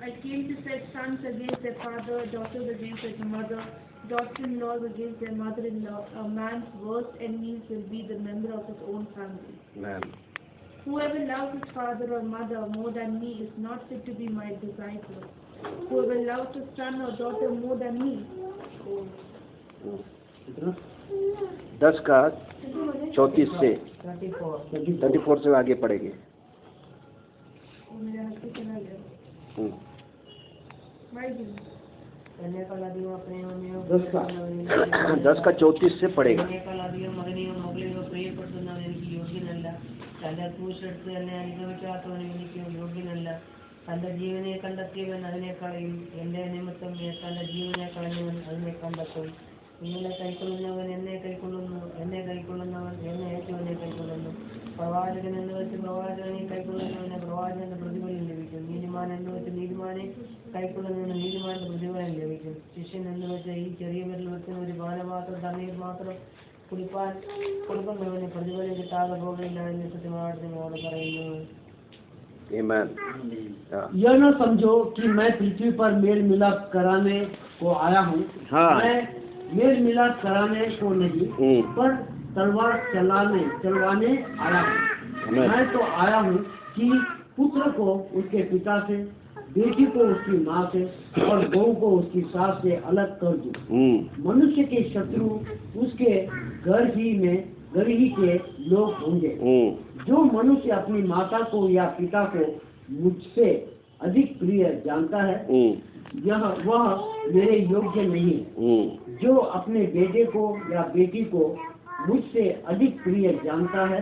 I came to set sons against their father, daughters against their mother, daughters-in-laws against their mother-in-law. A man's worst enemies will be the member of his own family. Amen. Whoever loves his father or mother more than me is not fit to be my disciple. Whoever loves his son or daughter more than me. 10 का 34 से 34 से आगे पढ़ेंगे। मेरे हाथ से चला गया। 10 का 34 से पढ़ेगा। തന്റെ ജീവനെ കണ്ടെത്തിയവൻ അതിനേക്കാളും എന്റെ നിമിത്തം തന്റെ ജീവനെ കളഞ്ഞവൻ അതിനെ കണ്ടെത്തും. നിങ്ങളെ കൈക്കൊള്ളുന്നവൻ എന്നെ കൈക്കൊള്ളുന്നു, എന്നെ കൈക്കൊള്ളുന്നവൻ എന്നെ ഏറ്റവനെ കൈക്കൊള്ളുന്നു. പ്രവാചകൻ എന്ന് വെച്ച് പ്രവാചകനെ കൈക്കൊള്ളുന്നവന് പ്രവാചകന്റെ പ്രതിഫലം ലഭിക്കും. നീതിമാൻ എന്ന് വെച്ച് നീതിമാനെ കൈക്കൊള്ളുന്നവന് നീതിമാന്റെ പ്രതിഫലം ലഭിക്കും. ശിഷ്യൻ എന്ന് വെച്ച് ഈ ചെറിയ വിരൽ വെക്കുന്ന ഒരു പാനപാത്രം തണ്ണീർ മാത്രം കുടിപ്പാൻ കൊടുക്കുന്നവന് പ്രതിഫലം കിട്ടാതെ പോകില്ല എന്ന് സത്യമായിട്ട് നിങ്ങളോട് പറയുന്നു. Amen. यह न समझो कि मैं पृथ्वी पर मेल मिलाप कराने को आया हूँ। हाँ। मैं मेल मिलाप कराने को नहीं, पर तलवार चलवाने आया हूँ। मैं तो आया हूँ कि पुत्र को उसके पिता से, बेटी को उसकी माँ से और बहू को उसकी सास से अलग कर दूं। मनुष्य के शत्रु उसके घर ही के लोग होंगे। जो मनुष्य अपनी माता को या पिता को मुझसे अधिक प्रिय जानता है, वह मेरे योग्य नहीं। जो अपने बेटे को या बेटी को मुझसे अधिक प्रिय जानता है,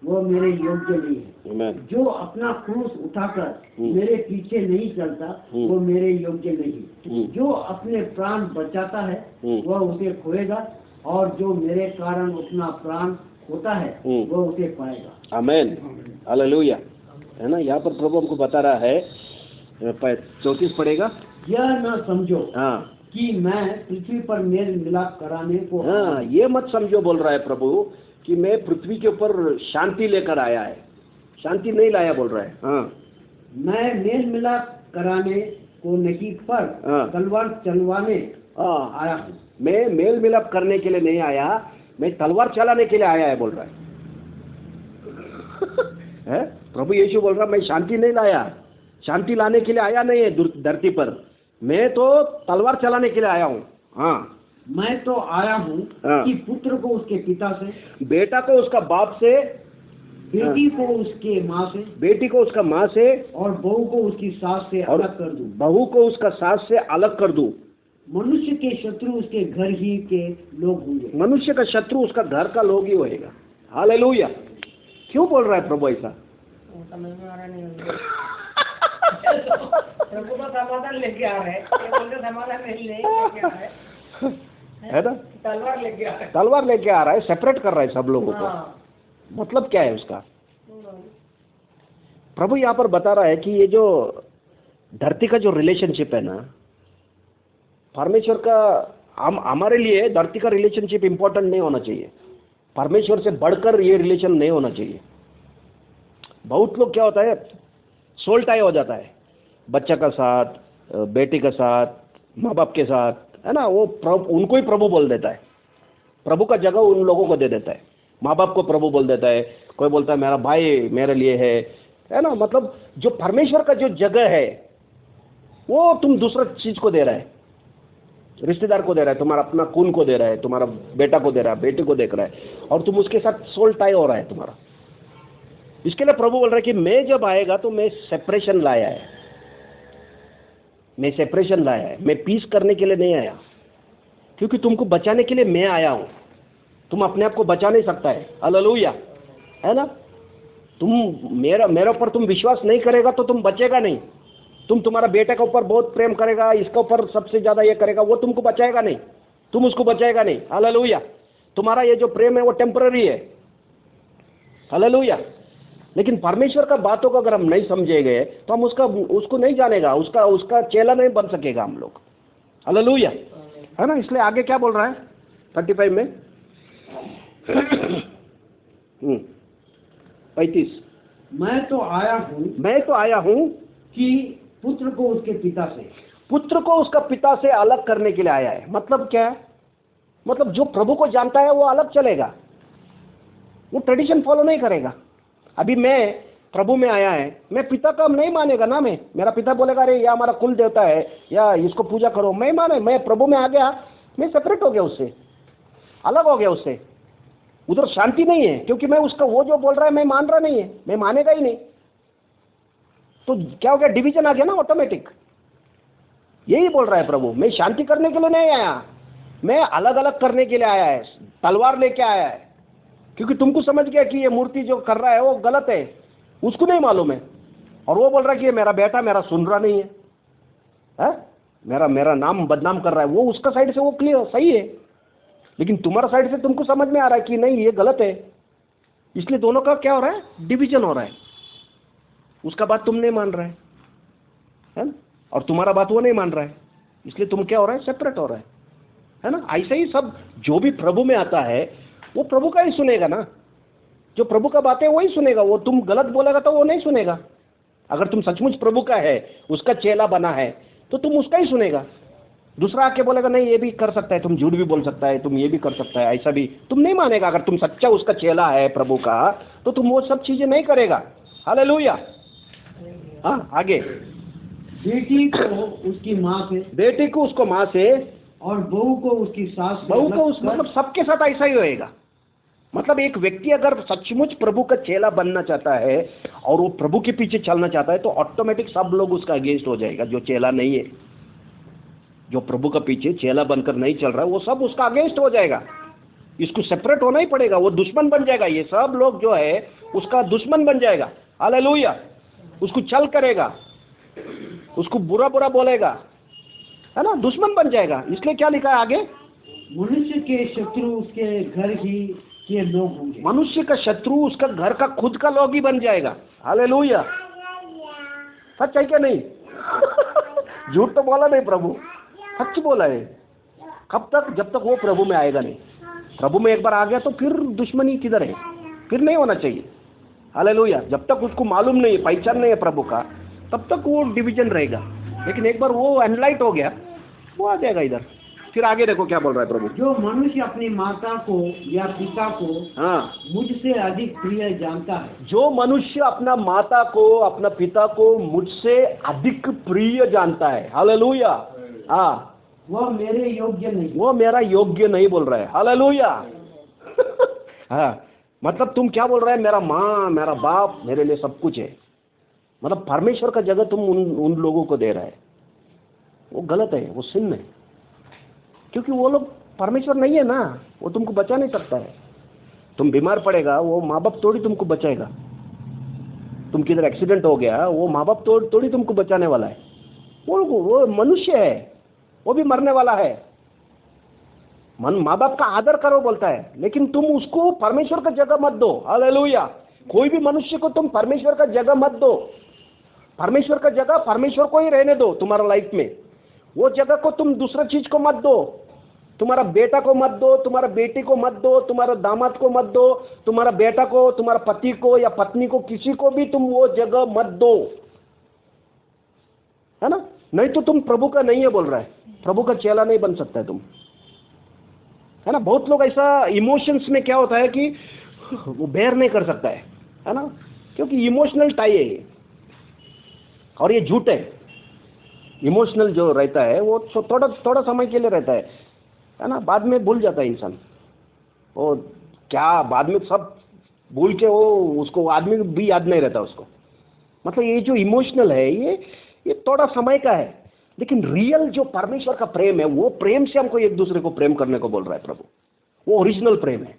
वह मेरे योग्य नहीं है। जो अपना क्रूस उठाकर मेरे पीछे नहीं चलता, वो मेरे योग्य नहीं। जो अपने प्राण बचाता है, वह उसे खोएगा, और जो मेरे कारण अपना प्राण होता है, वह उसे पाएगा। आमेन, हालेलुया। है ना, यहाँ पर प्रभु हमको बता रहा है, 34 पढ़ेगा। यह न समझो हाँ कि मैं पृथ्वी पर मेल मिलाप कराने को, हाँ, ये मत समझो बोल रहा है प्रभु कि मैं पृथ्वी के ऊपर शांति लेकर आया है। शांति नहीं लाया बोल रहा है। हाँ, मैं मेल मिलाप कराने को नहीं, पर तलवार चलवाने आया हूँ। मैं मेल मिलाप करने के लिए नहीं आया, मैं तलवार चलाने के लिए आया है बोल रहा है। प्रभु यीशु बोल रहा मैं शांति नहीं लाया, शांति लाने के लिए आया नहीं है धरती पर, मैं तो तलवार चलाने के लिए आया हूँ। हाँ, मैं तो आया हूँ कि पुत्र को उसके पिता से, बेटा को उसका बाप से, बेटी को उसके माँ से, बेटी को उसका माँ से, और बहू को उसकी सास से अलग कर दूं। बहू को उसका सास से अलग कर दूं। मनुष्य के शत्रु उसके घर ही के लोग होंगे। मनुष्य का शत्रु उसका घर का लोग ही होएगा। हालेलुया। क्यों बोल रहा है प्रभु ऐसा? समझ में आ रहा नहीं प्रभु का समाधान लेके आ रहे हैं, समाधान नहीं लेके आ रहे है ना, तलवार लेके आ रहा है, तलवार लेके आ रहा है, सेपरेट कर रहा है सब लोगों को। मतलब क्या है उसका? प्रभु यहाँ पर बता रहा है कि ये जो धरती का जो रिलेशनशिप है ना, परमेश्वर का, हमारे लिए धरती का रिलेशनशिप इंपॉर्टेंट नहीं होना चाहिए। परमेश्वर से बढ़कर ये रिलेशन नहीं होना चाहिए। बहुत लोग क्या होता है, सोल टाई हो जाता है बच्चा का साथ, बेटी का साथ, माँ बाप के साथ, है ना, वो उनको ही प्रभु बोल देता है। प्रभु का जगह उन लोगों को दे देता है। माँ बाप को प्रभु बोल देता है, कोई बोलता है मेरा भाई मेरे लिए है ना। मतलब जो परमेश्वर का जो जगह है वो तुम दूसरा चीज को दे रहा है, रिश्तेदार को दे रहा है, तुम्हारा अपना खून को दे रहा है, तुम्हारा बेटा को दे रहा है, बेटे को देख रहा है, और तुम उसके साथ सोल टाई हो रहा है तुम्हारा। इसके लिए प्रभु बोल रहा है कि मैं जब आएगा तो मैं सेपरेशन लाया है, मैं सेपरेशन लाया है, मैं पीस करने के लिए नहीं आया, क्योंकि तुमको बचाने के लिए मैं आया हूं। तुम अपने आप को बचा नहीं सकता है। हालेलुया, है ना। तुम मेरे ऊपर तुम विश्वास नहीं करेगा तो तुम बचेगा नहीं। तुम तुम्हारा बेटे के ऊपर बहुत प्रेम करेगा, इसके ऊपर सबसे ज्यादा ये करेगा, वो तुमको बचाएगा नहीं, तुम उसको बचाएगा नहीं। हालेलुया। तुम्हारा ये जो प्रेम है वो टेम्पररी है। हालेलुया। लेकिन परमेश्वर का बातों को अगर हम नहीं समझेंगे तो हम उसको नहीं जानेगा, उसका चेला नहीं बन सकेगा हम लोग। हालेलुया, है ना। इसलिए आगे क्या बोल रहा है 35 में 35, मैं तो आया हूँ कि पुत्र को उसके पिता से, पुत्र को उसका पिता से अलग करने के लिए आया है। मतलब क्या है? मतलब जो प्रभु को जानता है वो अलग चलेगा, वो ट्रेडिशन फॉलो नहीं करेगा। अभी मैं प्रभु में आया है, मैं पिता का नहीं मानेगा ना। मैं, मेरा पिता बोलेगा अरे ये हमारा कुल देवता है या इसको पूजा करो, मैं माने, मैं प्रभु में आ गया, मैं सेपरेट हो गया उससे, अलग हो गया उससे। उधर शांति नहीं है, क्योंकि मैं उसका वो जो बोल रहा है मैं मान रहा नहीं है, मैं मानेगा ही नहीं। तो क्या हो गया? डिवीजन आ गया ना ऑटोमेटिक। यही बोल रहा है प्रभु, मैं शांति करने के लिए नहीं आया, मैं अलग अलग करने के लिए आया है, तलवार लेके आया है। क्योंकि तुमको समझ गया कि ये मूर्ति जो कर रहा है वो गलत है, उसको नहीं मालूम है, और वो बोल रहा है कि ये मेरा बेटा मेरा सुन रहा नहीं है, मेरा नाम बदनाम कर रहा है। वो उसका साइड से वो क्लियर सही है, लेकिन तुम्हारा साइड से तुमको समझ में आ रहा है कि नहीं ये गलत है। इसलिए दोनों का क्या हो रहा है? डिवीजन हो रहा है। उसका बात तुम नहीं मान रहे है ना, और तुम्हारा बात वो नहीं मान रहा है, इसलिए तुम क्या हो रहा है? सेपरेट हो रहा है ना। ऐसे ही सब जो भी प्रभु में आता है वो प्रभु का ही सुनेगा ना, जो प्रभु का बात है वही सुनेगा। वो तुम गलत बोलेगा तो वो नहीं सुनेगा। अगर तुम सचमुच प्रभु का है, उसका चेला बना है, तो तुम उसका ही सुनेगा। दूसरा आके बोलेगा नहीं ये भी कर सकता है, तुम झूठ भी बोल सकता है, तुम ये भी कर सकता है, ऐसा भी तुम नहीं मानेगा। अगर तुम सच्चा उसका चेला है प्रभु का, तो तुम वो सब चीजें नहीं करेगा। हालेलुया। हाँ, आगे। बेटी को उसकी माँ से, बेटी को उसको माँ से, और बहू को उसकी सास से, बहू को उस, मतलब सबके साथ ऐसा ही होएगा। मतलब एक व्यक्ति अगर सचमुच प्रभु का चेला बनना चाहता है और वो प्रभु के पीछे चलना चाहता है, तो ऑटोमेटिक सब लोग उसका अगेंस्ट हो जाएगा। जो चेला नहीं है, जो प्रभु का पीछे चेला बनकर नहीं चल रहा है, वो सब उसका अगेंस्ट हो जाएगा। इसको सेपरेट होना ही पड़ेगा, वो दुश्मन बन जाएगा। ये सब लोग जो है उसका दुश्मन बन जाएगा। हालेलुया। उसको छल करेगा, उसको बुरा बुरा बोलेगा, है ना, दुश्मन बन जाएगा। इसलिए क्या लिखा है आगे? मनुष्य के शत्रु उसके घर ही के लोग होंगे। मनुष्य का शत्रु उसका घर का खुद का लोग ही बन जाएगा। हालेलुया। सच है क्या नहीं? झूठ तो बोला नहीं प्रभु, सच बोला है। कब तक? जब तक वो प्रभु में आएगा नहीं। प्रभु में एक बार आ गया तो फिर दुश्मनी किधर है? फिर नहीं होना चाहिए। हालेलुया। जब तक उसको मालूम नहीं है, पहचान नहीं है प्रभु का, तब तक वो डिवीजन रहेगा। लेकिन एक बार वो एनलाइट हो गया, वो आ जाएगा इधर। फिर आगे देखो क्या बोल रहा है प्रभु। जो मनुष्य अपनी माता को या पिता को हाँ, मुझसे अधिक प्रिय जानता है, जो मनुष्य अपना माता को अपना पिता को मुझसे अधिक प्रिय जानता है, हालेलुया, हाँ, वह मेरे योग्य नहीं। वो मेरा योग्य नहीं बोल रहा है। हालेलुया। हाँ, मतलब तुम क्या बोल रहे हैं? मेरा माँ मेरा बाप मेरे लिए सब कुछ है। मतलब परमेश्वर का जगह तुम उन लोगों को दे रहा है, वो गलत है, वो सिन है। क्योंकि वो लोग परमेश्वर नहीं है ना, वो तुमको बचा नहीं सकता है। तुम बीमार पड़ेगा, वो माँ बाप थोड़ी तुमको बचाएगा। तुम किधर एक्सीडेंट हो गया, वो माँ बाप थोड़ी तुमको बचाने वाला है। वो मनुष्य है, वो भी मरने वाला है। माँ बाप का आदर करो बोलता है, लेकिन तुम उसको परमेश्वर का जगह मत दो। हालेलुया। कोई भी मनुष्य को तुम परमेश्वर का जगह मत दो। परमेश्वर का जगह परमेश्वर को ही रहने दो तुम्हारा लाइफ में। वो जगह को तुम दूसरा चीज को मत दो। तुम्हारा बेटा को मत दो, तुम्हारा बेटी को मत दो, तुम्हारा दामाद को मत दो, तुम्हारा बेटा को, तुम्हारा पति को या पत्नी को, किसी को भी तुम वो जगह मत दो, है ना। नहीं तो तुम प्रभु का नहीं है बोल रहा है, प्रभु का चेला नहीं बन सकता है तुम, है ना। बहुत लोग ऐसा इमोशंस में क्या होता है कि वो बेयर नहीं कर सकता है ना, क्योंकि इमोशनल टाई है ये, और ये झूठ है। इमोशनल जो रहता है वो थोड़ा समय के लिए रहता है ना, बाद में भूल जाता है इंसान। वो क्या बाद में सब भूल के वो उसको आदमी भी याद नहीं रहता उसको। मतलब ये जो इमोशनल है ये थोड़ा समय का है, लेकिन रियल जो परमेश्वर का प्रेम है, वो प्रेम से हमको एक दूसरे को प्रेम करने को बोल रहा है प्रभु। वो ओरिजिनल प्रेम है।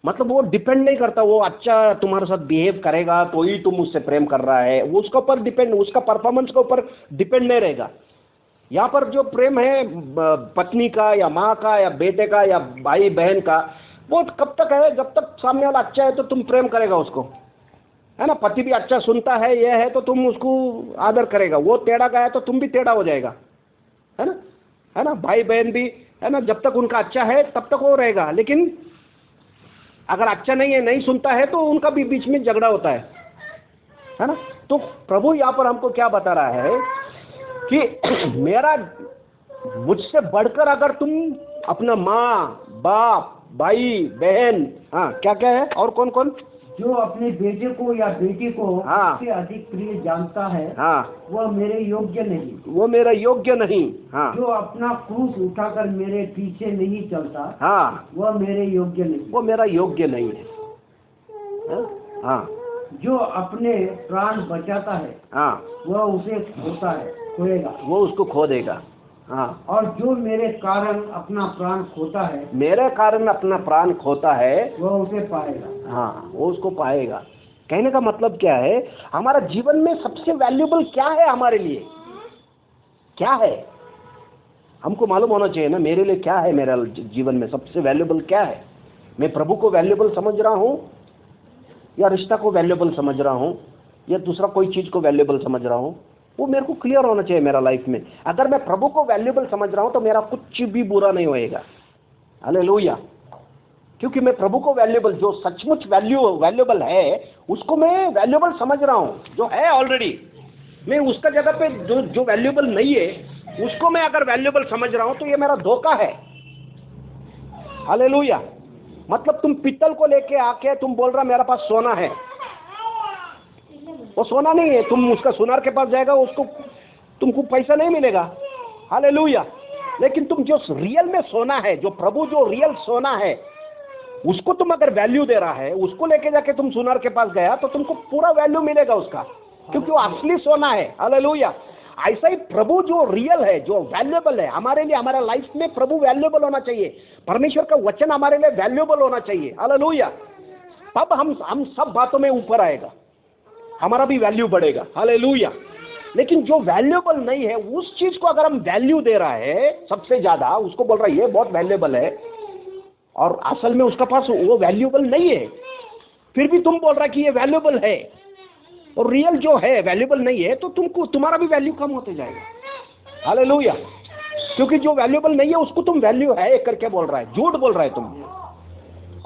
मतलब वो डिपेंड नहीं करता, वो अच्छा तुम्हारे साथ बिहेव करेगा तो ही तुम उससे प्रेम कर रहा है, वो उसका ऊपर डिपेंड, उसका परफॉर्मेंस के ऊपर डिपेंड नहीं रहेगा। यहाँ पर जो प्रेम है पत्नी का या माँ का या बेटे का या भाई बहन का, वो कब तक है? जब तक सामने वाला अच्छा है तो तुम प्रेम करेगा उसको, है ना। पति भी अच्छा सुनता है, ये है तो तुम उसको आदर करेगा। वो टेढ़ा गया है तो तुम भी टेढ़ा हो जाएगा, है ना। भाई बहन भी, है ना, जब तक उनका अच्छा है तब तक वो रहेगा। लेकिन अगर अच्छा नहीं है, नहीं सुनता है, तो उनका भी बीच में झगड़ा होता है ना। तो प्रभु यहाँ पर हमको क्या बता रहा है कि मेरा मुझसे बढ़कर अगर तुम अपना माँ बाप भाई बहन, हाँ क्या क्या है और कौन कौन, जो अपने बेटे को या बेटी को हाँ। उससे अधिक प्रिय जानता है, हाँ वह मेरे योग्य नहीं। वो मेरा योग्य नहीं, हाँ जो अपना क्रूस उठाकर मेरे पीछे नहीं चलता, हाँ वह मेरे योग्य नहीं। वो मेरा योग्य नहीं है। हाँ जो अपने प्राण बचाता है, हाँ वह उसे खोएगा। वो उसको खो देगा। हाँ, और जो मेरे कारण अपना प्राण खोता है, मेरे कारण अपना प्राण खोता है, वह उसे पाएगा। हाँ वो उसको पाएगा। कहने का मतलब क्या है, हमारा जीवन में सबसे वैल्यूबल क्या है हमारे लिए, क्या है हमको मालूम होना चाहिए ना। मेरे लिए क्या है, मेरा जीवन में सबसे वैल्यूबल क्या है। मैं प्रभु को वैल्यूबल समझ रहा हूँ या रिश्ता को वैल्यूबल समझ रहा हूँ या दूसरा कोई चीज़ को वैल्यूबल समझ रहा हूँ, वो मेरे को क्लियर होना चाहिए मेरा लाइफ में। अगर मैं प्रभु को वैल्यूबल समझ रहा हूँ तो मेरा कुछ भी बुरा नहीं होएगा। हालेलुया। क्योंकि मैं प्रभु को वैल्यूबल, जो सचमुच वैल्यूबल है उसको मैं वैल्यूबल समझ रहा हूँ, जो है ऑलरेडी। मैं उसका जगह पे जो वैल्यूबल नहीं है उसको मैं अगर वैल्यूबल समझ रहा हूँ तो ये मेरा धोखा है। हालेलुया। मतलब तुम पित्तल को लेके आके तुम बोल रहा मेरा पास सोना है, वो सोना नहीं है। तुम उसका सुनार के पास जाएगा, उसको तुमको पैसा नहीं मिलेगा। हालेलुया। लेकिन तुम जो रियल में सोना है, जो प्रभु जो रियल सोना है, उसको तुम अगर वैल्यू दे रहा है, उसको लेके जाके तुम सुनार के पास गया तो तुमको पूरा वैल्यू मिलेगा उसका, क्योंकि वो असली सोना है। हालेलुया। ऐसा ही प्रभु जो रियल है, जो वैल्यूएबल है हमारे लिए, हमारा लाइफ में प्रभु वैल्यूएबल होना चाहिए। परमेश्वर का वचन हमारे लिए वैल्यूएबल होना चाहिए। हालेलुया। तब हम सब बातों में ऊपर आएगा, हमारा भी वैल्यू बढ़ेगा। हालेलुया। लेकिन जो वैल्यूएबल नहीं है उस चीज को अगर हम वैल्यू दे रहा है सबसे ज्यादा, उसको बोल रहा है ये बहुत वैल्यूएबल है, और असल में उसका पास वो वैल्यूएबल नहीं है, फिर भी तुम बोल रहा है कि ये वैल्यूएबल है, और रियल जो है वैल्यूएबल नहीं है, तो तुम्हारा भी वैल्यू कम होते जाएगा। हालेलुया। क्योंकि जो वैल्यूएबल नहीं है उसको तुम वैल्यू है करके बोल रहा है, झूठ बोल रहा है तुम।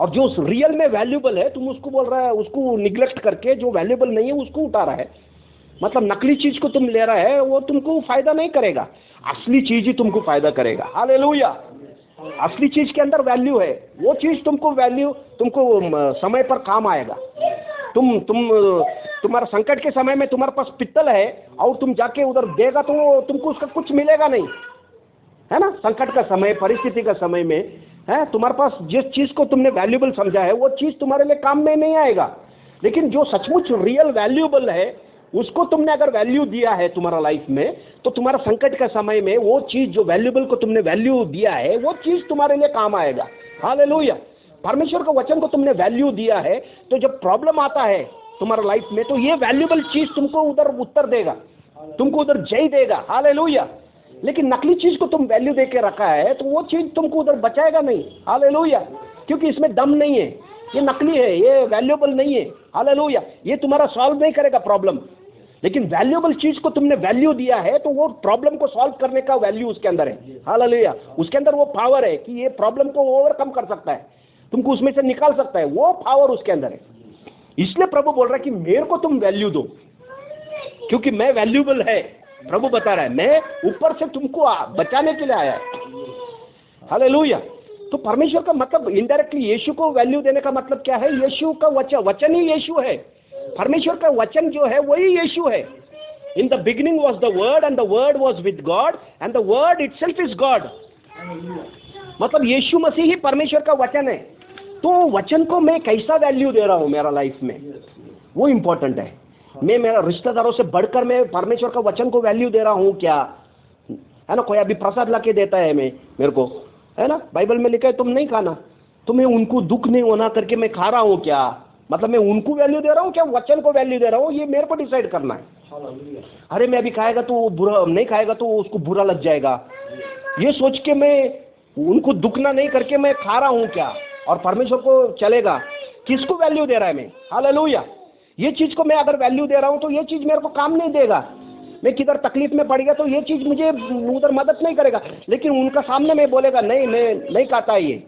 और जो रियल में वैल्यूएबल है तुम उसको बोल रहा है, उसको निग्लेक्ट करके जो वैल्यूएबल नहीं है उसको उठा रहा है। मतलब नकली चीज को तुम ले रहा है, वो तुमको फायदा नहीं करेगा, असली चीज ही तुमको फायदा करेगा। हालेलुया। असली चीज के अंदर वैल्यू है, वो चीज तुमको समय पर काम आएगा। तुम्हारा संकट के समय में तुम्हारे पास पित्तल है और तुम जाके उधर देगा तो तुमको उसका कुछ मिलेगा नहीं, है ना। संकट का समय, परिस्थिति का समय में है, तुम्हारे पास जिस चीज को तुमने वैल्यूएबल समझा है वो चीज तुम्हारे लिए काम में नहीं आएगा। लेकिन जो सचमुच रियल वैल्यूएबल है उसको तुमने अगर वैल्यू दिया है तुम्हारा लाइफ में, तो तुम्हारा संकट का समय में वो चीज जो वैल्यूएबल को तुमने वैल्यू दिया है वो चीज तुम्हारे लिए काम आएगा। हालेलुया। परमेश्वर का वचन को तुमने वैल्यू दिया है, तो जब प्रॉब्लम आता है तुम्हारा लाइफ में तो ये वैल्यूएबल चीज तुमको उधर उत्तर देगा, तुमको उधर जय देगा। हालेलुया। लेकिन नकली चीज को तुम वैल्यू देके रखा है तो वो चीज तुमको उधर बचाएगा नहीं। हालेलुया। क्योंकि इसमें दम नहीं है, ये नकली है, ये वैल्यूएबल नहीं है। हालेलुया। ये तुम्हारा सॉल्व नहीं करेगा प्रॉब्लम। लेकिन वैल्यूएबल चीज को तुमने वैल्यू दिया है तो वो प्रॉब्लम को सॉल्व करने का वैल्यू उसके अंदर है। हालेलुया। उसके अंदर वो पावर है कि ये प्रॉब्लम को ओवरकम कर सकता है, तुमको उसमें से निकाल सकता है, वो पावर उसके अंदर है। इसलिए प्रभु बोल रहा है कि मेरे को तुम वैल्यू दो, क्योंकि मैं वैल्यूएबल है। प्रभु बता रहा है मैं ऊपर से तुमको बचाने के लिए आया है। हालेलुया। तो परमेश्वर का मतलब इनडायरेक्टली यीशु को वैल्यू देने का मतलब क्या है, यीशु का वचन ही यीशु है। परमेश्वर का वचन जो है वही यीशु है। In the beginning was the word and the word was with God and the word itself is God. मतलब यीशु मसीह ही परमेश्वर का वचन है। तो वचन को मैं कैसा वैल्यू दे रहा हूँ मेरा लाइफ में, वो इंपॉर्टेंट है। मैं मेरा रिश्तेदारों से बढ़कर मैं परमेश्वर का वचन को वैल्यू दे रहा हूँ क्या, है ना। कोई अभी प्रसाद ला के देता है मेरे को, है ना, बाइबल में लिखा है तुम नहीं खाना, तो मैं उनको दुख नहीं होना करके मैं खा रहा हूँ क्या। मतलब मैं उनको वैल्यू दे रहा हूँ क्या, वचन को वैल्यू दे रहा हूँ, ये मेरे को डिसाइड करना है। अरे मैं अभी खाएगा तो बुरा नहीं, खाएगा तो उसको बुरा लग जाएगा, ये सोच के मैं उनको दुखना नहीं करके मैं खा रहा हूँ क्या, और परमेश्वर को चलेगा। किसको वैल्यू दे रहा है मैं। हालेलुया। ये चीज को मैं अगर वैल्यू दे रहा हूँ तो ये चीज मेरे को काम नहीं देगा। मैं किधर तकलीफ में पड़ गया तो ये चीज मुझे उधर मदद नहीं करेगा। लेकिन उनका सामने मैं बोलेगा नहीं, मैं नहीं खाता ये,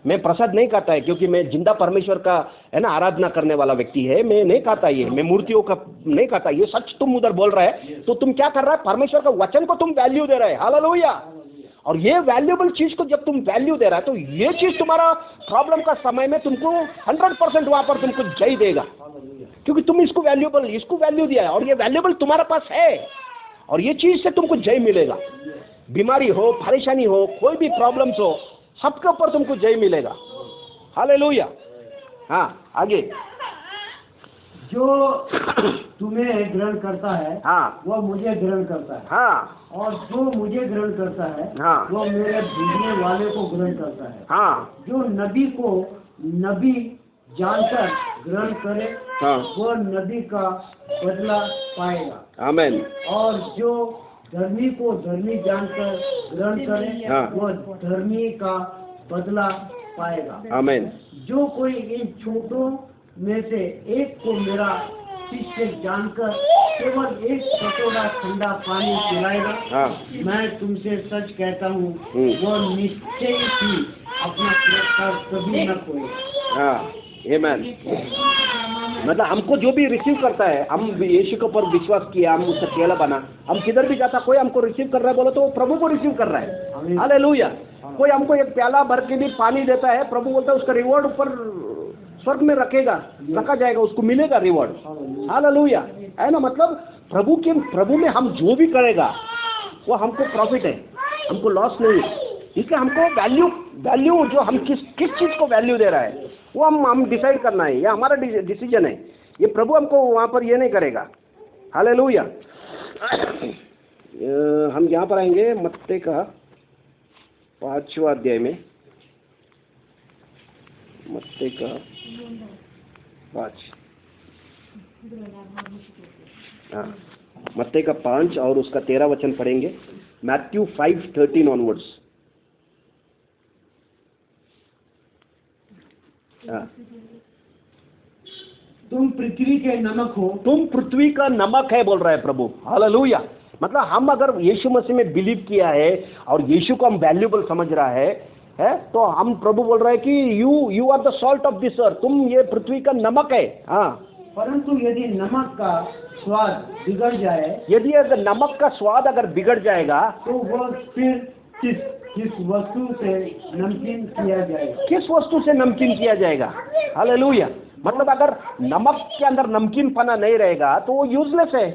मैं प्रसाद नहीं खाता है क्योंकि मैं जिंदा परमेश्वर का है ना आराधना करने वाला व्यक्ति है, मैं नहीं खाता ये, मैं मूर्तियों का नहीं खाता ये, सच तुम उधर बोल रहा है, तो तुम क्या कर रहा है, परमेश्वर का वचन को तुम वैल्यू दे रहे हैं। हालेलुया। और ये वैल्यूएबल चीज को जब तुम वैल्यू दे रहा है तो ये चीज तुम्हारा प्रॉब्लम का समय में तुमको 100% वहां पर तुमको जय देगा, क्योंकि तुम इसको वैल्यू दिया है और ये वैल्यूएबल तुम्हारे पास है और ये चीज से तुमको जय मिलेगा। बीमारी हो, परेशानी हो, कोई भी प्रॉब्लम्स हो, सबके ऊपर तुमको जय मिलेगा। हालेलुया। हाँ आगे। जो तुम्हें ग्रहण करता है हाँ वो मुझे ग्रहण करता है, हाँ और जो मुझे ग्रहण करता है हाँ वो मेरे भेजने वाले को ग्रहण करता है। हाँ जो नबी को नबी जानकर ग्रहण करे हाँ वो नबी का बदला पाएगा, आमेन। और जो धर्मी को धर्मी जानकर ग्रहण करे हाँ। वो धर्मी का बदला पाएगा। आमेन। जो कोई इन छोटों में से एक को मेरा शिष्य जानकर केवल एक कटोरा ठंडा पानी पिलाएगा, हाँ मैं तुमसे सच कहता हूँ हम्म। वो निश्चय ही अपना पुरस्कार कभी न खोएगा। हाँ आमेन। मतलब हमको जो भी रिसीव करता है, हम यीशु के ऊपर विश्वास किया, हम उसका चेला बना, हम किधर भी जाता कोई हमको रिसीव कर रहा है बोलो तो वो प्रभु को रिसीव कर रहा है। हालेलुया। कोई हमको एक प्याला भर के भी पानी देता है, प्रभु बोलता है उसका रिवॉर्ड ऊपर स्वर्ग में रखा जाएगा, उसको मिलेगा रिवॉर्ड। हालेलुया। है ना, मतलब प्रभु में हम जो भी करेगा वो हमको प्रॉफिट है, हमको लॉस नहीं है। इसलिए हमको वैल्यू जो हम किस चीज को वैल्यू दे रहा है वो हम डिसाइड करना है, ये हमारा डिसीजन है। ये प्रभु हमको वहाँ पर ये नहीं करेगा। हालेलुया। हम यहाँ पर आएंगे मत्ती का 5वां अध्याय में, मत्ती का 5, हाँ मत्ती का 5 और उसका 13 वचन पढ़ेंगे। Matthew 5:13 onwards. तुम पृथ्वी के नमक हो। तुम पृथ्वी का नमक है बोल रहा है प्रभु। हालेलुया। मतलब हम अगर यीशु मसीह में बिलीव किया है और यीशु को हम वैल्यूबल समझ रहा है तो हम प्रभु बोल रहा है कि you are the salt of this earth, तुम ये पृथ्वी का नमक है। हाँ, परंतु यदि नमक का स्वाद बिगड़ जाए, यदि अगर नमक का स्वाद अगर बिगड़ जाएगा तो वह फिर किस वस्तु से नमकीन किया जाएगा? किस वस्तु से नमकीन किया जाएगा? हालेलुया। मतलब अगर नमक के अंदर नमकीन पना नहीं रहेगा तो वो यूजलेस है,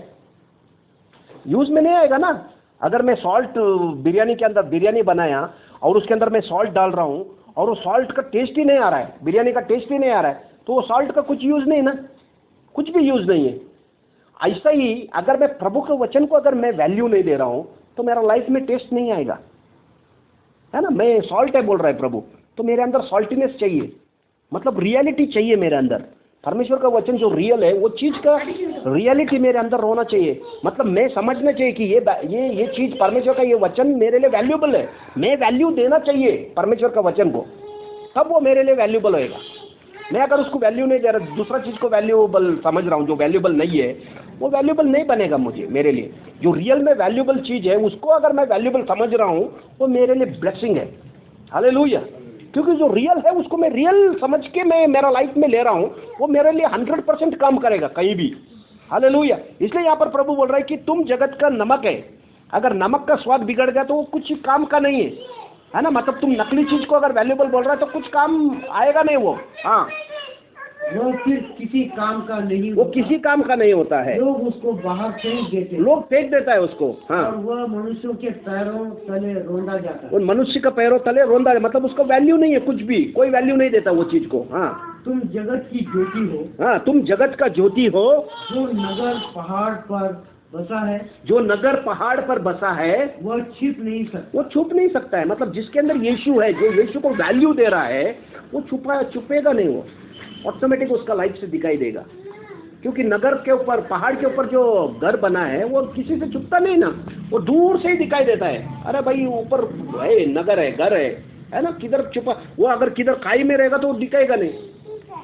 यूज में नहीं आएगा ना। अगर मैं सॉल्ट बिरयानी के अंदर बिरयानी बनाया और उसके अंदर मैं सॉल्ट डाल रहा हूँ और वो सॉल्ट का टेस्ट ही नहीं आ रहा है, बिरयानी का टेस्ट ही नहीं आ रहा है, तो वो सॉल्ट का कुछ यूज नहीं ना, कुछ भी यूज नहीं है। ऐसा ही अगर मैं प्रभु के वचन को अगर मैं वैल्यू नहीं दे रहा हूँ तो मेरा लाइफ में टेस्ट नहीं आएगा, है ना। मैं सॉल्ट है बोल रहा है प्रभु, तो मेरे अंदर सॉल्टीनेस चाहिए, मतलब रियलिटी चाहिए मेरे अंदर। परमेश्वर का वचन जो रियल है वो चीज़ का रियलिटी मेरे अंदर होना चाहिए। मतलब मैं समझना चाहिए कि ये चीज़ परमेश्वर का ये वचन मेरे लिए वैल्यूबल है, मैं वैल्यू देना चाहिए परमेश्वर का वचन को, तब वो मेरे लिए वैल्यूबल होएगा। मैं अगर उसको वैल्यू नहीं दे रहा, दूसरा चीज़ को वैल्यूबल समझ रहा हूँ जो वैल्यूबल नहीं है, वो वैल्यूबल नहीं बनेगा मुझे, मेरे लिए। जो रियल में वैल्यूबल चीज़ है उसको अगर मैं वैल्यूबल समझ रहा हूँ वो मेरे लिए ब्लेसिंग है। हालेलुया। क्योंकि जो रियल है उसको मैं रियल समझ के मैं मेरा लाइफ में ले रहा हूँ, वो मेरे लिए 100% काम करेगा कहीं भी। हालेलुया। इसलिए यहाँ पर प्रभु बोल रहा है कि तुम जगत का नमक है। अगर नमक का स्वाद बिगड़ गया तो वो कुछ काम का नहीं है ना। मतलब तुम नकली चीज को अगर वैल्यूबल बोल रहा है तो कुछ काम आएगा नहीं वो। हाँ, वो फिर किसी काम का नहीं, वो किसी काम का नहीं होता है। लोग उसको बाहर फेंक देते, लोग फेंक देता है उसको। हाँ, और वह मनुष्यों के पैरों तले रोंदा जाता है। उन मनुष्य का पैरों तले रोंदा है, मतलब उसका वैल्यू नहीं है, कुछ भी कोई वैल्यू नहीं देता वो चीज को। हाँ, तुम जगत की ज्योति हो। हाँ, तुम जगत का ज्योति हो। जो नगर पहाड़ पर बसा है, जो नगर पहाड़ पर बसा है वह छिप नहीं सकता। वो छुप नहीं सकता है। मतलब जिसके अंदर यीशु है, जो यीशु को वैल्यू दे रहा है, वो छुपेगा नहीं, वो ऑटोमेटिक उसका लाइफ से दिखाई देगा। क्योंकि नगर के ऊपर, पहाड़ के ऊपर जो घर बना है वो किसी से छुपता नहीं ना, वो दूर से ही दिखाई देता है। अरे भाई ऊपर है, नगर है, घर है ना, किधर छुपा, वो अगर किधर खाई में रहेगा तो वो दिखेगा नहीं,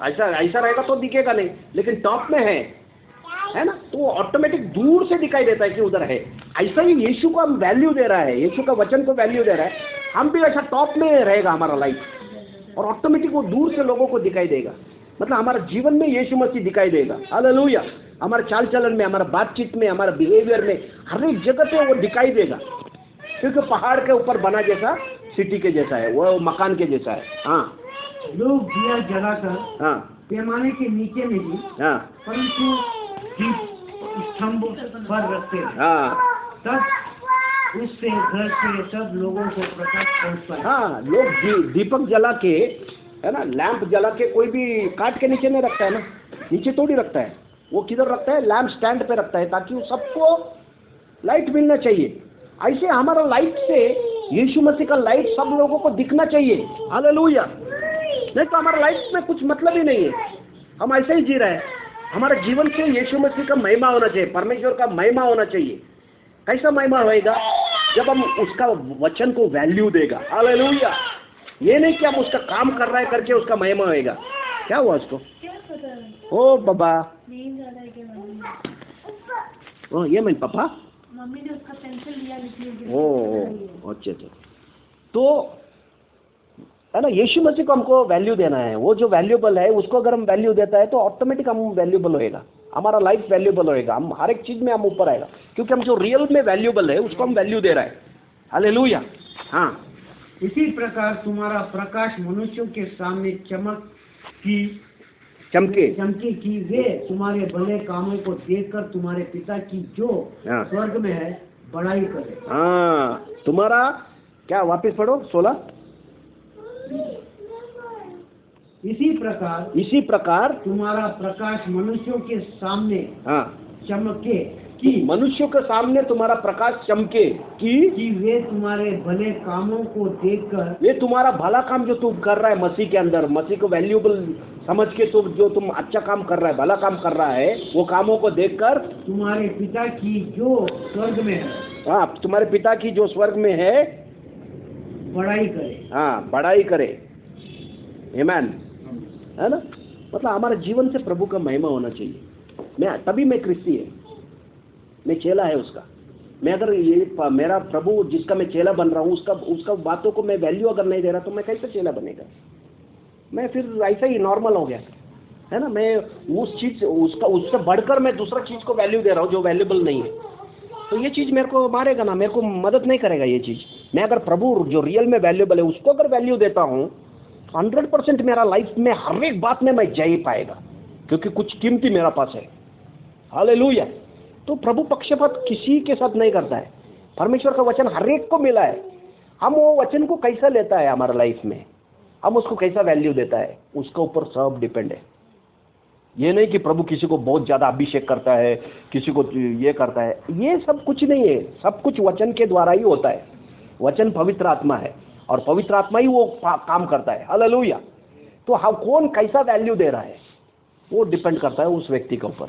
ऐसा रहेगा तो दिखेगा नहीं, लेकिन टॉप में है ना, तो वो ऑटोमेटिक दूर से दिखाई देता है कि उधर है। ऐसा ही यीशु को हम वैल्यू दे रहा है, यीशु का वचन को वैल्यू दे रहा है, हम भी ऐसा टॉप में रहेगा हमारा लाइफ, और ऑटोमेटिक वो दूर से लोगों को दिखाई देगा। मतलब हमारा जीवन में यीशु मसीह दिखाई देगा। हालेलुया। हमारे चाल चलन में, हमारा बातचीत में, हमारा बिहेवियर में, हर एक जगह पे वो दिखाई देगा, क्योंकि पहाड़ के ऊपर बना जैसा सिटी के जैसा है, वो मकान के जैसा है। हाँ, लोग दिया जलाकर हाँ, पैमाने के नीचे नहीं, हाँ, परंतु स्तंभ पर रखते हैं। हाँ, तब उससे घर से सब लोगों को प्रकाश पहुंचता है। हाँ, लोग दीपक जला के, है ना, लैंप जला के कोई भी काट के नीचे नहीं रखता है ना, नीचे थोड़ी रखता है, वो किधर रखता है, लैंप स्टैंड पे रखता है, ताकि सबको लाइट मिलना चाहिए। ऐसे हमारा लाइट से, यीशु मसीह का लाइट सब लोगों को दिखना चाहिए। हालेलुया। नहीं तो हमारा लाइफ में कुछ मतलब ही नहीं है, हम ऐसे ही जी रहे हैं। हमारे जीवन से यीशु मसीह का महिमा होना चाहिए, परमेश्वर का महिमा होना चाहिए। कैसा महिमा होएगा? जब हम उसका वचन को वैल्यू देगा। हालेलुया। ये नहीं कि हम उसका काम कर रहा है करके उसका महिमा होएगा। क्या हुआ उसको? क्या पता है? ओ बाबा, नींद आ रहा है क्या मम्मी? ओ ये मेरे पापा। मम्मी ने उसका पेंसिल लिया लिखने के लिए। ओ अच्छा अच्छा। तो है ना, यीशु मसीह को हमको वैल्यू देना है। वो जो वैल्यूबल है उसको अगर हम वैल्यू देता है तो ऑटोमेटिक हम वैल्यूबल होएगा, हमारा लाइफ वैल्यूबल होएगा, हम हर एक चीज में हम ऊपर आएगा, क्योंकि हम जो रियल में वैल्यूबल है उसको हम वैल्यू दे रहा है। हालेलुया। हाँ, इसी प्रकार तुम्हारा प्रकाश मनुष्यों के सामने चमके कि वे तुम्हारे भले कामों को देखकर तुम्हारे पिता की जो हाँ। स्वर्ग में है बड़ाई करे। हाँ, तुम्हारा क्या, वापस पढ़ो 16। इसी प्रकार तुम्हारा प्रकाश मनुष्यों के सामने हाँ, चमके कि मनुष्यों के सामने तुम्हारा प्रकाश चमके कि वे तुम्हारे भले कामों को देखकर, ये तुम्हारा भला काम जो तुम कर रहा है मसीह के अंदर, मसीह को वैल्यूबल समझ के जो तुम अच्छा काम कर रहा है, भला काम कर रहा है, वो कामों को देखकर तुम्हारे पिता की जो स्वर्ग में है, हाँ, तुम्हारे पिता की जो स्वर्ग में है बड़ाई करे। हाँ, बड़ाई करे। आमीन। है ना, मतलब हमारे जीवन से प्रभु का महिमा होना चाहिए। तभी मैं क्रिस्ती है, मैं चेला है उसका। मैं अगर ये मेरा प्रभु जिसका मैं चेला बन रहा हूँ उसका बातों को मैं वैल्यू अगर नहीं दे रहा तो मैं कैसे चेला बनेगा? मैं फिर ऐसा ही नॉर्मल हो गया, है ना। मैं उस चीज उससे बढ़कर मैं दूसरा चीज को वैल्यू दे रहा हूँ जो वैल्यूबल नहीं है, तो ये चीज मेरे को मारेगा ना, मेरे को मदद नहीं करेगा ये चीज। मैं अगर प्रभु जो रियल में वैल्यूबल है उसको अगर वैल्यू देता हूँ तो 100% मेरा लाइफ में हर एक बात में मैं जा ही पाएगा, क्योंकि कुछ कीमती मेरा पास है। हालेलुया। तो प्रभु पक्षपात किसी के साथ नहीं करता है। परमेश्वर का वचन हर एक को मिला है। हम वो वचन को कैसा लेता है हमारा लाइफ में, हम उसको कैसा वैल्यू देता है, उसके ऊपर सब डिपेंड है। ये नहीं कि प्रभु किसी को बहुत ज़्यादा अभिषेक करता है, किसी को ये करता है, ये सब कुछ नहीं है। सब कुछ वचन के द्वारा ही होता है। वचन पवित्र आत्मा है और पवित्र आत्मा ही वो काम करता है। हालेलुया। तो हम कौन कैसा वैल्यू दे रहा है वो डिपेंड करता है उस व्यक्ति के ऊपर।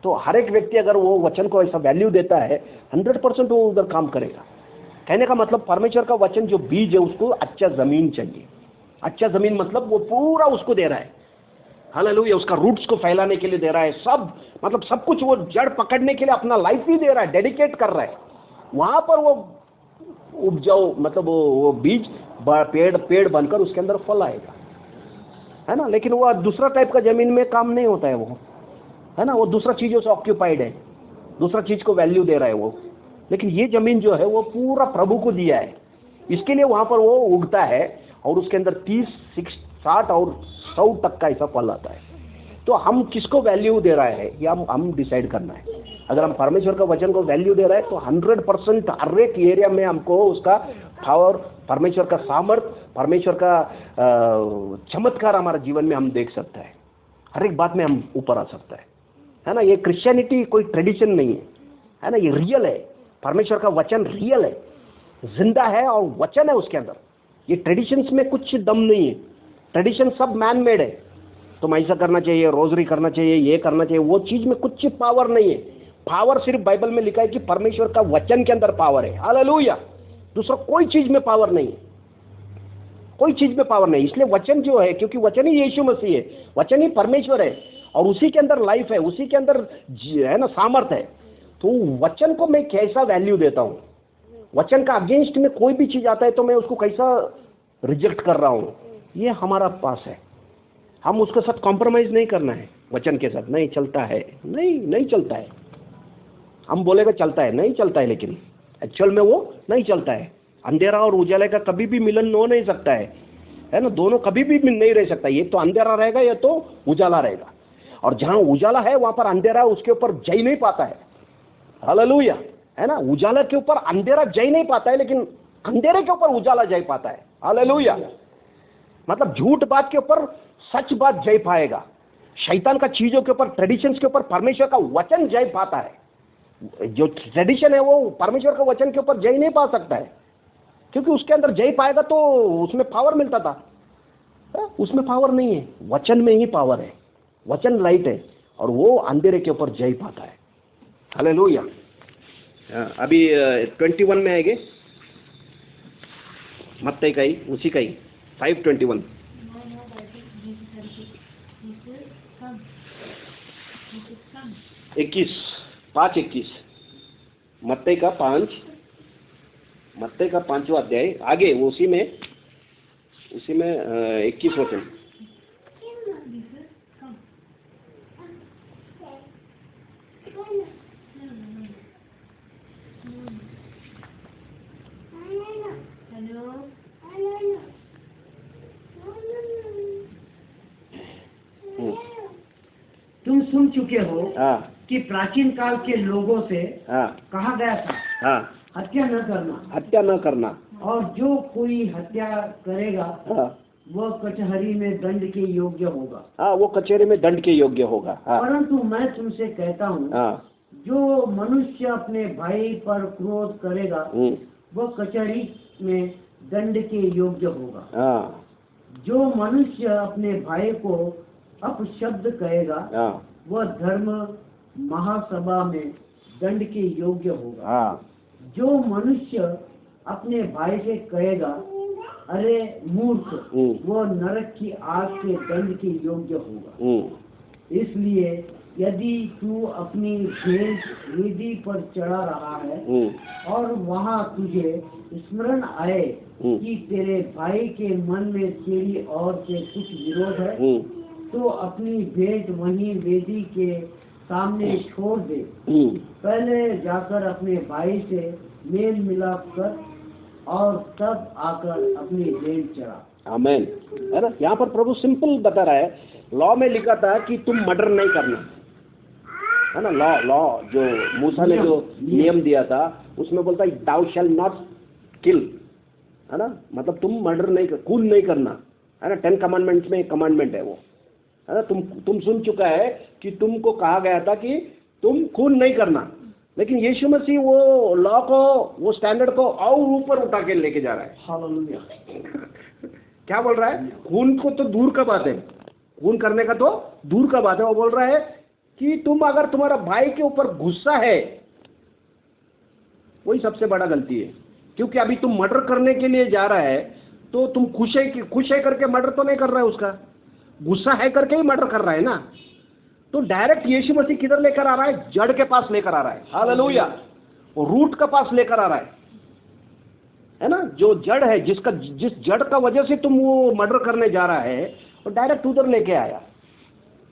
तो हर एक व्यक्ति अगर वो वचन को ऐसा वैल्यू देता है 100% वो उधर काम करेगा। कहने का मतलब परमेश्वर का वचन जो बीज है उसको अच्छा ज़मीन चाहिए। अच्छा ज़मीन मतलब वो पूरा उसको दे रहा है। हालेलुया। उसका रूट्स को फैलाने के लिए दे रहा है, सब मतलब सब कुछ वो जड़ पकड़ने के लिए अपना लाइफ ही दे रहा है, डेडिकेट कर रहा है। वहाँ पर वो उपजाओ मतलब वो बीज पेड़ बनकर उसके अंदर फल आएगा, है ना। लेकिन वो दूसरा टाइप का ज़मीन में काम नहीं होता है वो, है ना। वो दूसरा चीज़ों से ऑक्यूपाइड है, दूसरा चीज़ को वैल्यू दे रहा है वो। लेकिन ये ज़मीन जो है वो पूरा प्रभु को दिया है, इसके लिए वहाँ पर वो उगता है और उसके अंदर 30, 60 और 100 तक का ऐसा फल आता है। तो हम किसको वैल्यू दे रहा है ये हम डिसाइड करना है। अगर हम परमेश्वर का वचन को वैल्यू दे रहे हैं तो 100% हर एक एरिया में हमको उसका पावर, परमेश्वर का सामर्थ, परमेश्वर का चमत्कार हमारे जीवन में हम देख सकते हैं। हर एक बात में हम ऊपर आ सकता है ना। ये क्रिश्चियनिटी कोई ट्रेडिशन नहीं है ना, ये रियल है। परमेश्वर का वचन रियल है, जिंदा है और वचन है उसके अंदर। ये ट्रेडिशंस में कुछ दम नहीं है। ट्रेडिशन सब मैन मेड है, तुम ऐसा करना चाहिए, रोजरी करना चाहिए, ये करना चाहिए, वो चीज़ में कुछ पावर नहीं है। पावर सिर्फ बाइबल में लिखा है कि परमेश्वर का वचन के अंदर पावर है। हालेलुया। दूसरा कोई चीज़ में पावर नहीं है, कोई चीज़ में पावर नहीं। इसलिए वचन जो है, क्योंकि वचन ही यीशु मसीह है, वचन ही परमेश्वर है और उसी के अंदर लाइफ है, उसी के अंदर है ना सामर्थ है। तो वचन को मैं कैसा वैल्यू देता हूँ, वचन का अगेंस्ट में कोई भी चीज़ आता है तो मैं उसको कैसा रिजेक्ट कर रहा हूँ, ये हमारा पास है, हम उसके साथ कॉम्प्रोमाइज़ नहीं करना है, वचन के साथ नहीं चलता है, नहीं चलता है। हम बोलेगा चलता है, नहीं चलता है, लेकिन एक्चुअल में वो नहीं चलता है। अंधेरा और उजाले का कभी भी मिलन हो नहीं सकता है ना, दोनों कभी भी नहीं रह सकता। ये तो अंधेरा रहेगा, ये तो उजाला रहेगा, और जहाँ उजाला है वहाँ पर अंधेरा उसके ऊपर जय नहीं पाता है। हालेलुया, है ना। उजाला के ऊपर अंधेरा जय नहीं पाता है, लेकिन अंधेरे के ऊपर उजाला जय पाता है। हालेलुया, मतलब झूठ बात के ऊपर सच बात जय पाएगा, शैतान का चीजों के ऊपर, ट्रेडिशंस के ऊपर परमेश्वर का वचन जय पाता है। जो ट्रेडिशन है वो परमेश्वर का वचन के ऊपर जय नहीं पा सकता है, क्योंकि उसके अंदर जय पाएगा तो उसमें पावर मिलता था, उसमें पावर नहीं है, वचन में ही पावर है। वचन लाइट है और वो अंधेरे के ऊपर जय पाता है। हालेलुया। अभी 21 में आएंगे, मत्ती का ही, उसी का ही 5:21। 5:21 मत्ती का 5वां अध्याय, आगे वो उसी में 21 वचन। तुम सुन चुके हो हाँ कि प्राचीन काल के लोगों से हाँ कहा गया था, हाँ, हत्या न करना, हत्या न करना। और जो कोई हत्या करेगा हाँ वह कचहरी में दंड के योग्य होगा। हाँ, वो कचहरी में दंड के योग्य होगा। हाँ परंतु मैं तुमसे कहता हूँ, हाँ, जो मनुष्य अपने भाई पर क्रोध करेगा वह कचहरी में दंड के योग्य होगा। हाँ जो मनुष्य अपने भाई को अपशब्द कहेगा हाँ वह धर्म महासभा में दंड के योग्य होगा। हाँ, जो मनुष्य अपने भाई से कहेगा अरे मूर्ख, वह नरक की आग के दंड के योग्य होगा। इसलिए यदि तू अपनी भेंट वेदी पर चढ़ा रहा है और वहाँ तुझे स्मरण आए कि तेरे भाई के मन में तेरी ओर से कुछ विरोध है, तो अपनी भेंट वहीं वेदी के सामने छोड़ दे। पहले जाकर अपने भाई से मेल मिलाप कर और तब आकर अपनी भेंट चढ़ा। आमेन, है ना। यहाँ पर प्रभु सिंपल बता रहा है, लॉ में लिखा था कि तुम मर्डर नहीं करना, है ना। लॉ जो मूसा ने जो नियम दिया था उसमें बोलता है thou shall not kill, है ना। मतलब तुम मर्डर नहीं, खून नहीं करना, है ना। 10 कमांडमेंट्स में एक कमांडमेंट है वो, है ना। तुम सुन चुका है कि तुमको कहा गया था कि तुम खून नहीं करना, लेकिन यीशु मसीह वो लॉ को, वो स्टैंडर्ड को और ऊपर उठा के लेके जा रहा है। हालेलुया। क्या बोल रहा है? खून को तो दूर का बात है, खून करने का तो दूर का बात है। वो बोल रहा है कि तुम अगर तुम्हारा भाई के ऊपर गुस्सा है, वही सबसे बड़ा गलती है। क्योंकि अभी तुम मर्डर करने के लिए जा रहा है तो तुम खुश है करके मर्डर तो नहीं कर रहा है, उसका गुस्सा है करके ही मर्डर कर रहा है ना। तो डायरेक्ट यीशु मसीह किधर लेकर आ रहा है? जड़ के पास लेकर आ रहा है। हालेलुया, वो रूट के पास लेकर आ रहा है ना। जो जड़ है, जिस जड़ का वजह से तुम वो मर्डर करने जा रहा है, वो डायरेक्ट उधर लेके आया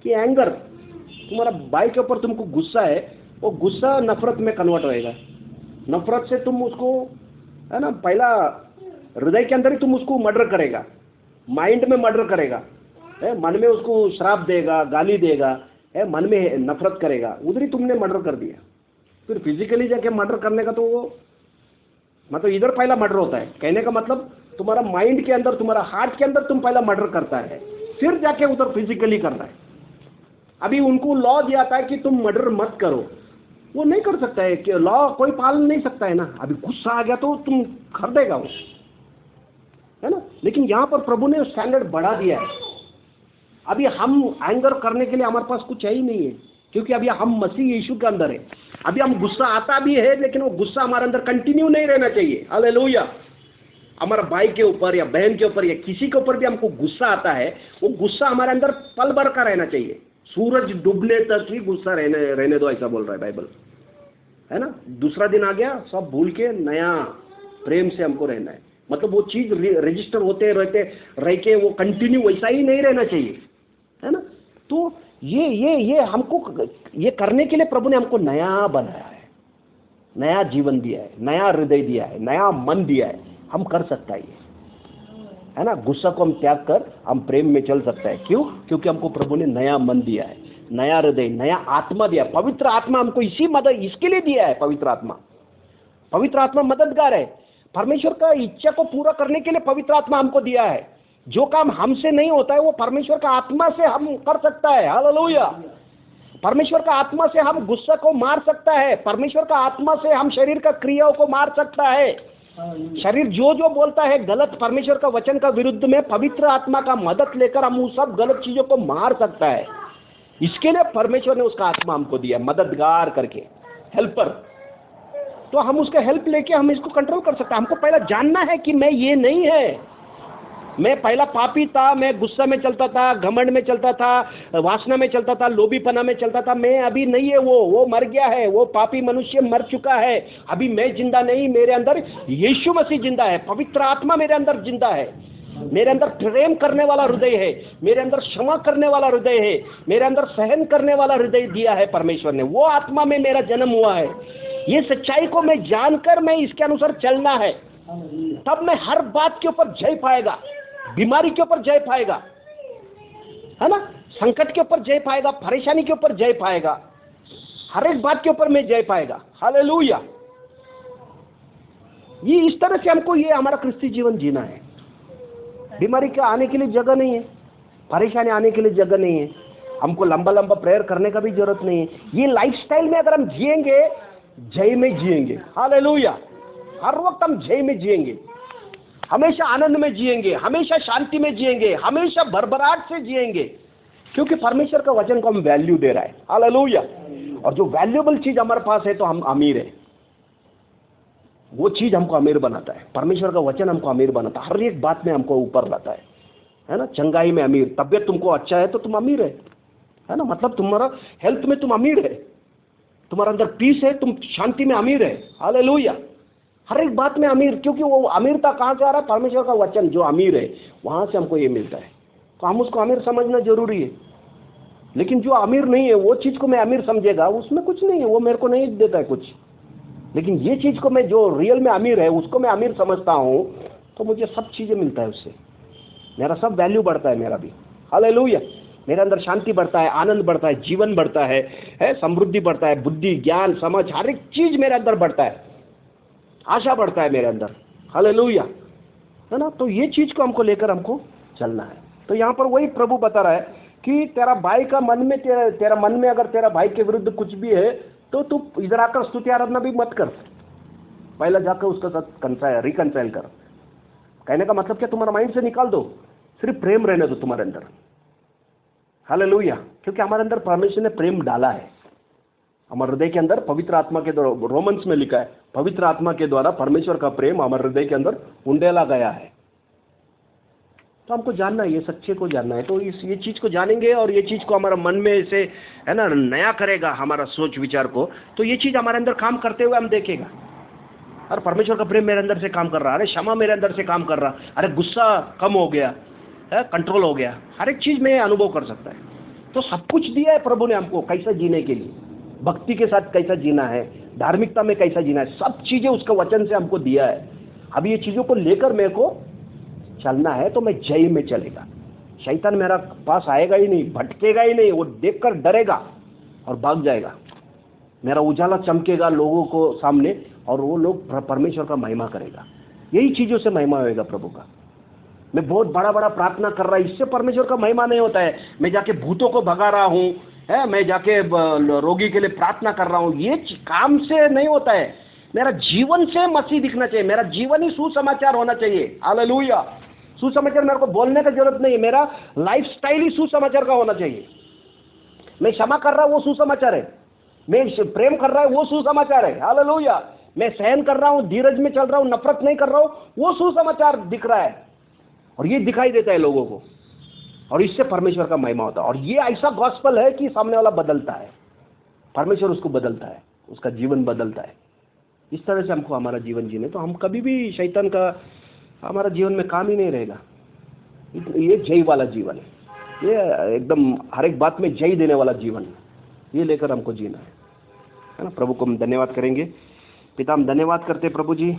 कि एंगर, तुम्हारा भाई के ऊपर तुमको गुस्सा है, वो गुस्सा नफरत में कन्वर्ट होएगा। नफरत से तुम उसको, है ना, पहला हृदय के अंदर ही तुम उसको मर्डर करेगा, माइंड में मर्डर करेगा, है, मन में उसको श्राप देगा, गाली देगा, है, मन में नफरत करेगा, उधर ही तुमने मर्डर कर दिया। फिर फिजिकली जाके मर्डर करने का तो वो मतलब इधर पहला मर्डर होता है। कहने का मतलब तुम्हारा माइंड के अंदर, तुम्हारा हार्ट के अंदर तुम पहला मर्डर करता है, फिर जाके उधर फिजिकली करना है। अभी उनको लॉ दिया था कि तुम मर्डर मत करो, वो नहीं कर सकता है, कि लॉ कोई पालन नहीं सकता है ना। अभी गुस्सा आ गया तो तुम कर देगा वो, है ना। लेकिन यहाँ पर प्रभु ने स्टैंडर्ड बढ़ा दिया है। अभी हम एंगर करने के लिए हमारे पास कुछ है ही नहीं है, क्योंकि अभी हम मसीह यीशु के अंदर है। अभी हम गुस्सा आता भी है, लेकिन वो गुस्सा हमारे अंदर कंटिन्यू नहीं रहना चाहिए। हालेलुया। हमारा भाई के ऊपर या बहन के ऊपर या किसी के ऊपर भी हमको गुस्सा आता है, वो गुस्सा हमारे अंदर पल भर का रहना चाहिए। सूरज डूबने तक ही गुस्सा रहने दो, ऐसा बोल रहा है बाइबल, है ना। दूसरा दिन आ गया, सब भूल के नया प्रेम से हमको रहना है। मतलब वो चीज रजिस्टर होते रहते रह के वो कंटिन्यू वैसा ही नहीं रहना चाहिए, है ना। तो ये हमको ये करने के लिए प्रभु ने हमको नया बनाया है, नया जीवन दिया है, नया हृदय दिया है, नया मन दिया है। हम कर सकता है ये, है ना। गुस्सा को हम त्याग कर हम प्रेम में चल सकता है। क्यों? क्योंकि हमको प्रभु ने नया मन दिया है, नया हृदय, नया आत्मा दिया। पवित्र आत्मा हमको इसके लिए दिया है। पवित्र आत्मा मददगार है। परमेश्वर का इच्छा को पूरा करने के लिए पवित्र आत्मा हमको दिया है। जो काम हमसे नहीं होता है वो परमेश्वर का आत्मा से हम कर सकता है। हालेलुया। परमेश्वर का आत्मा से हम गुस्सा को मार सकता है। परमेश्वर का आत्मा से हम शरीर का क्रियाओं को मार सकता है। शरीर जो बोलता है गलत परमेश्वर का वचन का विरुद्ध में, पवित्र आत्मा का मदद लेकर हम उस सब गलत चीजों को मार सकता है। इसके लिए परमेश्वर ने उसका आत्मा हमको दिया, मददगार करके, हेल्पर। तो हम उसका हेल्प लेके हम इसको कंट्रोल कर सकते हैं। हमको पहला जानना है कि मैं ये नहीं है, मैं पहला पापी था, मैं गुस्सा में चलता था, घमंड में चलता था, वासना में चलता था, लोभीपना में चलता था। मैं अभी नहीं है, वो मर गया है, वो पापी मनुष्य मर चुका है। अभी मैं जिंदा नहीं, मेरे अंदर यीशु मसीह जिंदा है, पवित्र आत्मा मेरे अंदर जिंदा है। मेरे अंदर प्रेम करने वाला हृदय है, मेरे अंदर क्षमा करने वाला हृदय है, मेरे अंदर सहन करने वाला हृदय दिया है परमेश्वर ने। वो आत्मा में मेरा जन्म हुआ है। ये सच्चाई को मैं जानकर मैं इसके अनुसार चलना है, तब मैं हर बात के ऊपर जय पाएगा, बीमारी के ऊपर जय पाएगा, है ना, संकट के ऊपर जय पाएगा, परेशानी के ऊपर जय पाएगा, हर एक बात के ऊपर मैं जय पाएगा। हालेलुया। ये इस तरह से हमको ये हमारा क्रिस्ती जीवन जीना है। बीमारी का आने के लिए जगह नहीं है, परेशानी आने के लिए जगह नहीं है, हमको लंबा लंबा प्रेयर करने का भी जरूरत नहीं है। ये लाइफस्टाइल में अगर हम जिएंगे, जय में जिएंगे। हालेलुया। हर वक्त हम जय में जिएंगे, हमेशा आनंद में जिएंगे, हमेशा शांति में जिएंगे, हमेशा भरभराट से जिएंगे, क्योंकि परमेश्वर का वचन को हम वैल्यू दे रहा है। हालेलुया। और जो वैल्यूएबल चीज हमारे पास है तो हम अमीर है। वो चीज हमको अमीर बनाता है, परमेश्वर का वचन हमको अमीर बनाता है, हर एक बात में हमको ऊपर लाता है ना। चंगाई में अमीर, तबियत तुमको अच्छा है तो तुम अमीर है ना, मतलब तुम्हारा हेल्थ में तुम अमीर है, तुम्हारे अंदर पीस है, तुम शांति में अमीर है। हालेलुया। हर एक बात में अमीर, क्योंकि वो अमीरता कहाँ से आ रहा है? परमेश्वर का वचन जो अमीर है वहां से हमको ये मिलता है। तो हम उसको अमीर समझना जरूरी है। लेकिन जो अमीर नहीं है वो चीज को मैं अमीर समझेगा, उसमें कुछ नहीं है, वो मेरे को नहीं देता है कुछ। लेकिन ये चीज को मैं जो रियल में अमीर है उसको मैं अमीर समझता हूँ, तो मुझे सब चीजें मिलता है उससे, मेरा सब वैल्यू बढ़ता है मेरा भी। हालेलुया। मेरे अंदर शांति बढ़ता है, आनंद बढ़ता है, जीवन बढ़ता है, समृद्धि बढ़ता है, बुद्धि, ज्ञान, समझ, हर एक चीज मेरे अंदर बढ़ता है, आशा बढ़ता है मेरे अंदर। हालेलुया, है ना। तो ये चीज को हमको लेकर हमको चलना है। तो यहाँ पर वही प्रभु बता रहा है कि तेरा भाई का मन में तेरा मन में अगर तेरा भाई के विरुद्ध कुछ भी है तो तू इधर आकर स्तुति आराधना भी मत कर, पहले जाकर उसके साथ रिकंसाइल कर। कहने का मतलब क्या? तुम्हारा माइंड से निकाल दो, सिर्फ प्रेम रहने दो तुम्हारे अंदर। हालेलुया। क्योंकि हमारे अंदर परमेश्वर ने प्रेम डाला है हमारे हृदय के अंदर, पवित्र आत्मा के द्वारा। रोमन्स में लिखा है, पवित्र आत्मा के द्वारा परमेश्वर का प्रेम हमारे हृदय के अंदर उंडेला गया है। तो हमको जानना है, ये सच्चे को जानना है। तो ये चीज को जानेंगे और ये चीज को हमारा मन में से, है ना, नया करेगा हमारा सोच विचार को। तो ये चीज हमारे अंदर काम करते हुए हम देखेगा, अरे परमेश्वर का प्रेम मेरे अंदर से काम कर रहा, अरे क्षमा मेरे अंदर से काम कर रहा, अरे गुस्सा कम हो गया है, कंट्रोल हो गया। हर एक चीज में अनुभव कर सकता है। तो सब कुछ दिया है प्रभु ने हमको कैसा जीने के लिए, भक्ति के साथ कैसा जीना है, धार्मिकता में कैसा जीना है, सब चीजें उसका वचन से हमको दिया है। अब ये चीजों को लेकर मेरे को चलना है तो मैं जय में चलेगा। शैतान मेरा पास आएगा ही नहीं, भटकेगा ही नहीं, वो देखकर डरेगा और भाग जाएगा। मेरा उजाला चमकेगा लोगों को सामने और वो लोग परमेश्वर का महिमा करेगा। यही चीजों से महिमा होएगा प्रभु का। मैं बहुत बड़ा बड़ा प्रार्थना कर रहा, इससे परमेश्वर का महिमा नहीं होता है। मैं जाके भूतों को भगा रहा हूँ, है, मैं जाके रोगी के लिए प्रार्थना कर रहा हूँ, ये काम से नहीं होता है। मेरा जीवन से मसीह दिखना चाहिए, मेरा जीवन ही सुसमाचार होना चाहिए। हालेलुया। सुसमाचार मेरे को बोलने की जरूरत नहीं है, मेरा लाइफस्टाइल ही सुसमाचार का होना चाहिए। मैं क्षमा कर रहा हूँ वो सुसमाचार है, मैं प्रेम कर रहा हूँ वो सुसमाचार है। हालेलुया। मैं सहन कर रहा हूँ, धीरज में चल रहा हूँ, नफरत नहीं कर रहा हूँ, वो सुसमाचार दिख रहा है और ये दिखाई देता है लोगों को, और इससे परमेश्वर का महिमा होता है। और ये ऐसा गॉस्पेल है कि सामने वाला बदलता है, परमेश्वर उसको बदलता है, उसका जीवन बदलता है। इस तरह से हमको हमारा जीवन जीने, तो हम कभी भी शैतान का हमारा जीवन में काम ही नहीं रहेगा। ये जय वाला जीवन है, ये एकदम हर एक बात में जय देने वाला जीवन, ये लेकर हमको जीना है ना। प्रभु को हम धन्यवाद करेंगे। पिता, हम धन्यवाद करते हैं प्रभु जी